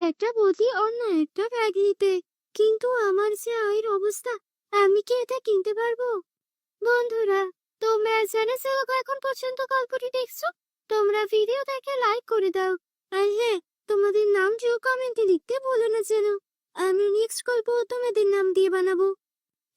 একটা বদলি অন্য একটা ব্যাগ নিতে, কিন্তু আমার যে আয়ের অবস্থা, আমি কি এটা কিনতে পারবো? বন্ধুরা, তোমরা যারা এখন পর্যন্ত গল্পটি দেখছো, তোমরা ভিডিও দেখে লাইক করে দাও। আর হ্যাঁ, তোমাদের নাম যেও কমেন্টে লিখতে ভুলো না যেন। আমি নেক্সট গল্প তোমাদের নাম দিয়ে বানাবো।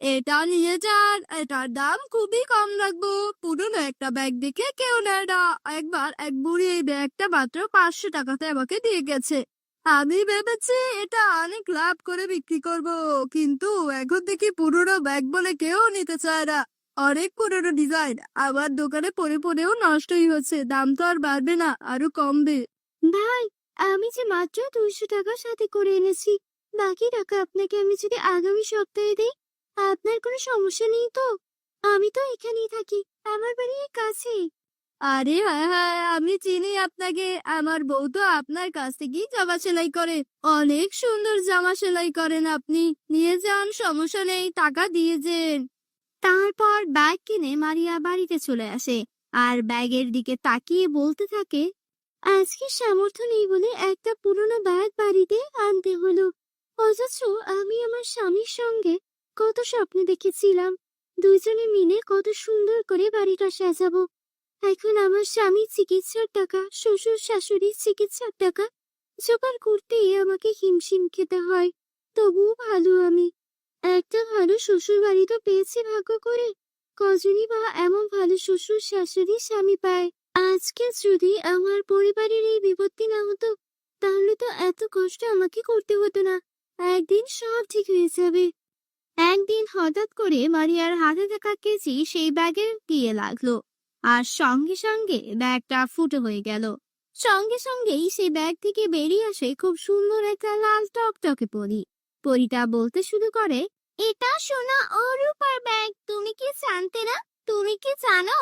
এটা নিয়ে যান, এটার দাম খুবই কম রাখবো। পুরনো একটা ব্যাগ দেখে কেউ নেয় না। একবার এক বুড়ি এই ব্যাগটা মাত্র 500 টাকাতে আমাকে দিয়ে গেছে। আমি ভেবেছি এটা অনেক লাভ করে বিক্রি করব, কিন্তু এখন দেখি পুরনো ব্যাগ বলে কেউ নিতে চায় না। অনেক পুরনো ডিজাইন আমার দোকানে পরে পরেও নষ্টই হচ্ছে। দাম তো আর বাড়বে না, আরো কমবে। ভাই, আমি যে মাত্র 200 টাকা সাথে করে এনেছি, বাকি টাকা আপনাকে আমি যদি আগামী সপ্তাহে দেই, আপনার কোনো সমস্যা নেই তো? আমি তো এখানেই থাকি, আমার বাড়ি এই কাছেই। আরে হ্যাঁ হ্যাঁ, আমি চিনি আপনাকে। আমার বউ তো আপনার কাছ থেকেই জামা সেলাই করে। অনেক সুন্দর জামা সেলাই করেন আপনি। নিয়ে যান, সমস্যা নেই, টাকা দিয়ে যেন। তারপর ব্যাগ কিনে মারিয়া বাড়িতে চলে আসে আর ব্যাগের দিকে তাকিয়ে বলতে থাকে, আজকে সামর্থ্য নেই বলে একটা পুরনো ব্যাগ বাড়িতে আনতে হলো। অথচ আমি আমার স্বামীর সঙ্গে কত স্বপ্ন দেখেছিলাম, দুইজনে মিলে কত সুন্দর করে বাড়িটা সাজাবো। এখন আমার স্বামীর চিকিৎসার টাকা, শ্বশুর শাশুড়ির চিকিৎসার টাকা জোগাড় করতেই আমাকে হিমশিম খেতে হয়। তবুও ভালো আমি একটা ভালো শ্বশুর বাড়ি তো পেয়েছি ভাগ্য করে। কজনই বা এমন ভালো শ্বশুর শাশুড়ি স্বামী পায়। আজকে যদি আমার পরিবারের এই বিপত্তি না হতো, তাহলে তো এত কষ্ট আমাকে করতে হতো না। একদিন সব ঠিক হয়ে যাবে। একদিন হঠাৎ করে মারিয়ার হাতে থাকা কেচি সেই ব্যাগে গিয়ে লাগলো, আর সঙ্গে সঙ্গে ব্যাগটা ফুটো হয়ে গেল। সঙ্গে সঙ্গেই সেই ব্যাগ থেকে বেরিয়ে আসে খুব সুন্দর একটা লাল টকটকে পরী। পরীটা বলতে শুরু করে, এটা সোনা ও রূপার ব্যাগ। তুমি কি জানতে না? তুমি কি জানো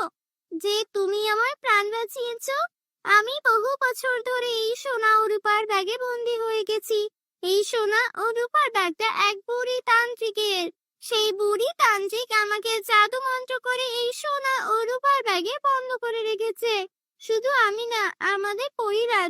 যে তুমি আমার প্রাণ বাঁচিয়েছো? আমি বহু বছর ধরে এই সোনা ও রূপার ব্যাগে বন্দি হয়ে গেছি। এই সোনা ও রূপার ব্যাগটা এক বুড়ি তান্ত্রিকের। সেই বুড়ি তান্ত্রিক আমাকে জাদু মন্ত্র করে এই সোনা ও রূপার ব্যাগে বন্ধ করে রেখেছে। শুধু আমি না, আমাদের পরিবার